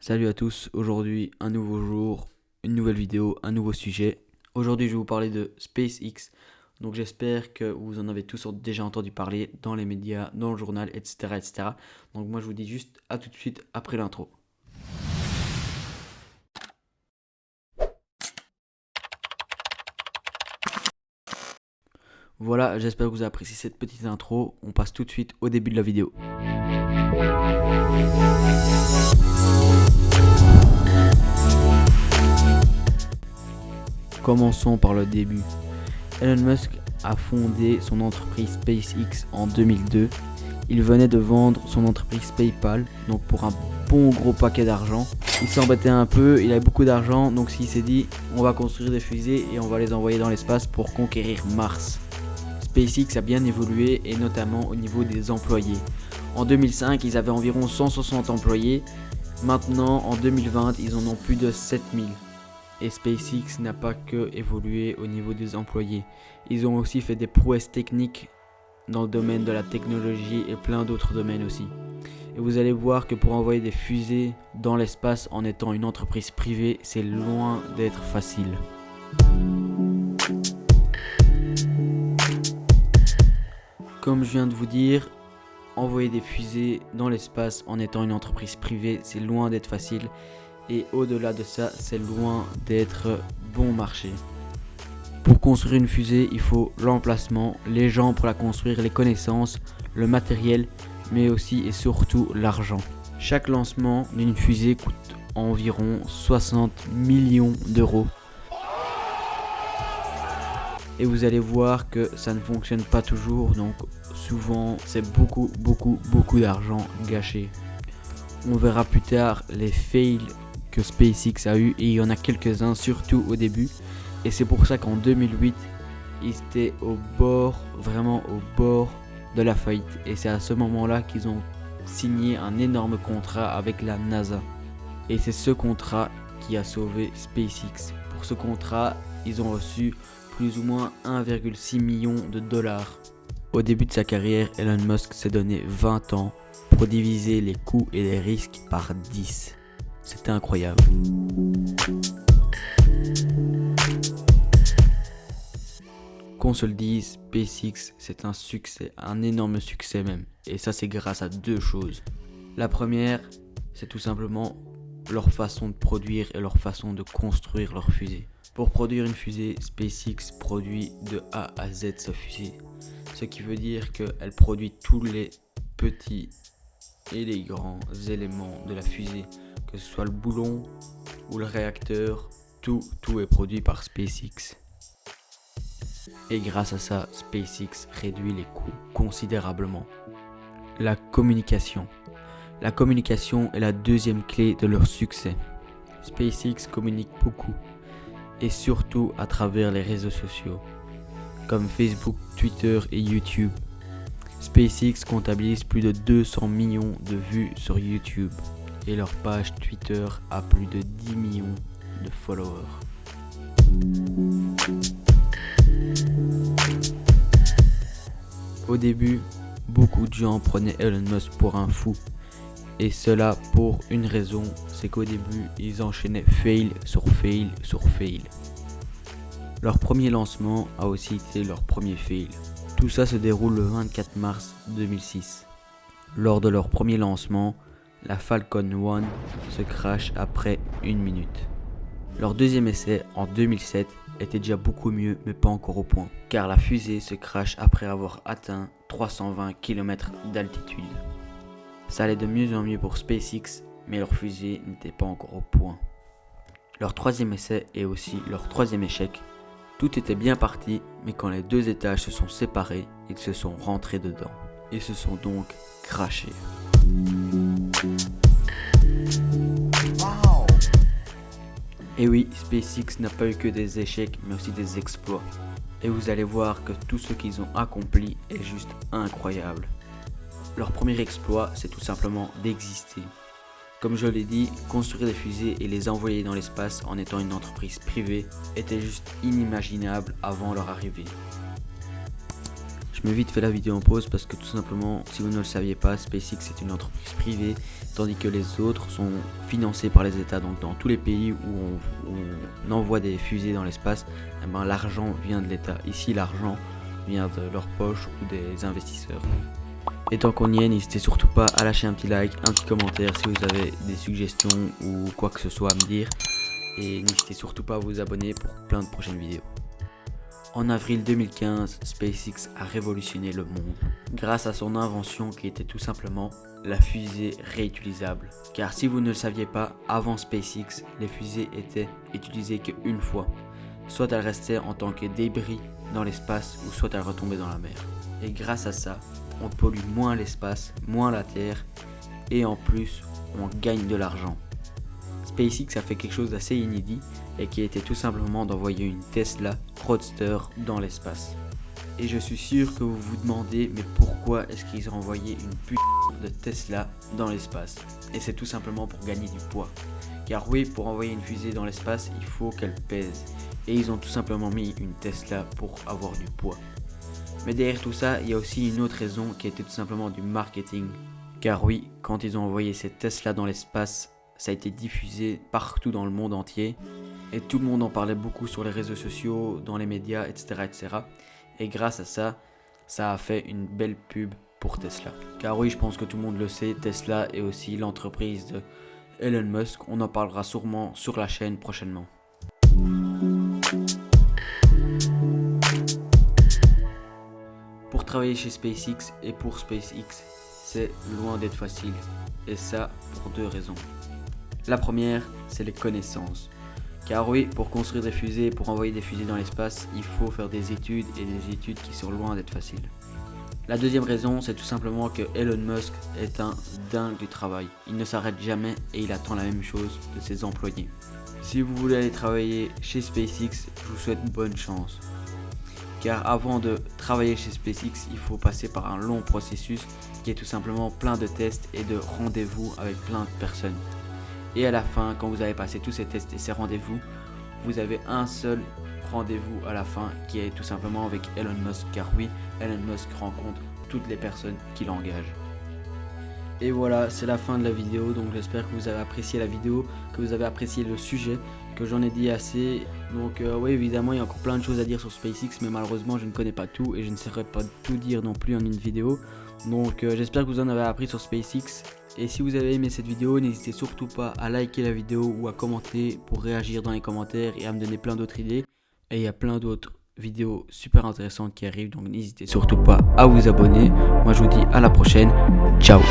Salut à tous, aujourd'hui un nouveau jour, une nouvelle vidéo, un nouveau sujet. Aujourd'hui je vais vous parler de SpaceX, donc j'espère que vous en avez tous déjà entendu parler dans les médias, dans le journal, etc. etc. Donc moi je vous dis juste à tout de suite après l'intro. Voilà, j'espère que vous avez apprécié cette petite intro, on passe tout de suite au début de la vidéo. Commençons par le début. Elon Musk a fondé son entreprise SpaceX en 2002. Il venait de vendre son entreprise PayPal, donc pour un bon gros paquet d'argent. Il s'embêtait un peu, il avait beaucoup d'argent, donc il s'est dit on va construire des fusées et on va les envoyer dans l'espace pour conquérir Mars. SpaceX a bien évolué et notamment au niveau des employés. En 2005, ils avaient environ 160 employés. Maintenant, en 2020, ils en ont plus de 7000. Et SpaceX n'a pas que évolué au niveau des employés. Ils ont aussi fait des prouesses techniques dans le domaine de la technologie et plein d'autres domaines aussi. Et vous allez voir que pour envoyer des fusées dans l'espace en étant une entreprise privée, c'est loin d'être facile. Comme je viens de vous dire, envoyer des fusées dans l'espace en étant une entreprise privée, c'est loin d'être facile. Et au-delà de ça, c'est loin d'être bon marché. Pour construire une fusée, il faut l'emplacement, les gens pour la construire, les connaissances, le matériel, mais aussi et surtout l'argent. Chaque lancement d'une fusée coûte environ 60 millions d'euros. Et vous allez voir que ça ne fonctionne pas toujours, donc souvent c'est beaucoup d'argent gâché. On verra plus tard les fails que SpaceX a eu et il y en a quelques-uns, surtout au début. Et c'est pour ça qu'en 2008, ils étaient vraiment au bord de la faillite. Et c'est à ce moment-là qu'ils ont signé un énorme contrat avec la NASA. Et c'est ce contrat qui a sauvé SpaceX. Pour ce contrat, ils ont reçu plus ou moins 1,6 million de dollars. Au début de sa carrière, Elon Musk s'est donné 20 ans pour diviser les coûts et les risques par 10. C'était incroyable. Qu'on se le dise, SpaceX c'est un succès, un énorme succès même. Et ça c'est grâce à deux choses. La première, c'est tout simplement leur façon de produire et leur façon de construire leur fusée. Pour produire une fusée, SpaceX produit de A à Z sa fusée. Ce qui veut dire qu'elle produit tous les petits et les grands éléments de la fusée. Que ce soit le boulon ou le réacteur, tout est produit par SpaceX. Et grâce à ça, SpaceX réduit les coûts considérablement. La communication. La communication est la deuxième clé de leur succès. SpaceX communique beaucoup, et surtout à travers les réseaux sociaux, comme Facebook, Twitter et YouTube. SpaceX comptabilise plus de 200 millions de vues sur YouTube. Et leur page Twitter a plus de 10 millions de followers. Au début, beaucoup de gens prenaient Elon Musk pour un fou. Et cela pour une raison, c'est qu'au début, ils enchaînaient fail sur fail sur fail. Leur premier lancement a aussi été leur premier fail. Tout ça se déroule le 24 mars 2006. Lors de leur premier lancement, la Falcon 1 se crache après 1 minute. Leur deuxième essai en 2007 était déjà beaucoup mieux mais pas encore au point, car la fusée se crache après avoir atteint 320 km d'altitude. Ça allait de mieux en mieux pour SpaceX, mais leur fusée n'était pas encore au point. Leur troisième essai et aussi leur troisième échec, tout était bien parti, mais quand les deux étages se sont séparés, ils se sont rentrés dedans et se sont donc crashés. Et oui, SpaceX n'a pas eu que des échecs, mais aussi des exploits. Et vous allez voir que tout ce qu'ils ont accompli est juste incroyable. Leur premier exploit, c'est tout simplement d'exister. Comme je l'ai dit, construire des fusées et les envoyer dans l'espace en étant une entreprise privée était juste inimaginable avant leur arrivée. Je me vite fait la vidéo en pause parce que tout simplement, si vous ne le saviez pas, SpaceX est une entreprise privée, tandis que les autres sont financés par les États. Donc dans tous les pays où on envoie des fusées dans l'espace, l'argent vient de l'État. Ici, l'argent vient de leur poche ou des investisseurs. Et tant qu'on y est, n'hésitez surtout pas à lâcher un petit like, un petit commentaire si vous avez des suggestions ou quoi que ce soit à me dire. Et n'hésitez surtout pas à vous abonner pour plein de prochaines vidéos. En avril 2015, SpaceX a révolutionné le monde grâce à son invention qui était tout simplement la fusée réutilisable. Car si vous ne le saviez pas, avant SpaceX, les fusées étaient utilisées qu'une fois. Soit elles restaient en tant que débris dans l'espace ou soit elles retombaient dans la mer. Et grâce à ça, on pollue moins l'espace, moins la Terre et en plus, on gagne de l'argent. SpaceX a fait quelque chose d'assez inédit et qui était tout simplement d'envoyer une Tesla Roadster dans l'espace. Et je suis sûr que vous vous demandez mais pourquoi est-ce qu'ils ont envoyé une putain de Tesla dans l'espace? Et c'est tout simplement pour gagner du poids. Car oui, pour envoyer une fusée dans l'espace, il faut qu'elle pèse. Et ils ont tout simplement mis une Tesla pour avoir du poids. Mais derrière tout ça, il y a aussi une autre raison qui était tout simplement du marketing. Car oui, quand ils ont envoyé cette Tesla dans l'espace, ça a été diffusé partout dans le monde entier. Et tout le monde en parlait beaucoup sur les réseaux sociaux, dans les médias, etc. etc. Et grâce à ça, ça a fait une belle pub pour Tesla. Car oui, je pense que tout le monde le sait, Tesla est aussi l'entreprise de Elon Musk. On en parlera sûrement sur la chaîne prochainement. Pour travailler chez SpaceX et pour SpaceX, c'est loin d'être facile. Et ça, pour deux raisons. La première, c'est les connaissances. Car oui, pour construire des fusées, pour envoyer des fusées dans l'espace, il faut faire des études et des études qui sont loin d'être faciles. La deuxième raison, c'est tout simplement que Elon Musk est un dingue du travail. Il ne s'arrête jamais et il attend la même chose de ses employés. Si vous voulez aller travailler chez SpaceX, je vous souhaite bonne chance. Car avant de travailler chez SpaceX, il faut passer par un long processus qui est tout simplement plein de tests et de rendez-vous avec plein de personnes. Et à la fin, quand vous avez passé tous ces tests et ces rendez-vous, vous avez un seul rendez-vous à la fin qui est tout simplement avec Elon Musk. Car oui, Elon Musk rencontre toutes les personnes qu'il engage. Et voilà, c'est la fin de la vidéo. Donc j'espère que vous avez apprécié la vidéo, que vous avez apprécié le sujet, que j'en ai dit assez. Donc oui, évidemment, il y a encore plein de choses à dire sur SpaceX, mais malheureusement, je ne connais pas tout et je ne saurais pas tout dire non plus en une vidéo. Donc j'espère que vous en avez appris sur SpaceX. Et si vous avez aimé cette vidéo, n'hésitez surtout pas à liker la vidéo ou à commenter pour réagir dans les commentaires et à me donner plein d'autres idées. Et il y a plein d'autres vidéos super intéressantes qui arrivent, donc n'hésitez surtout pas à vous abonner. Moi je vous dis à la prochaine, ciao.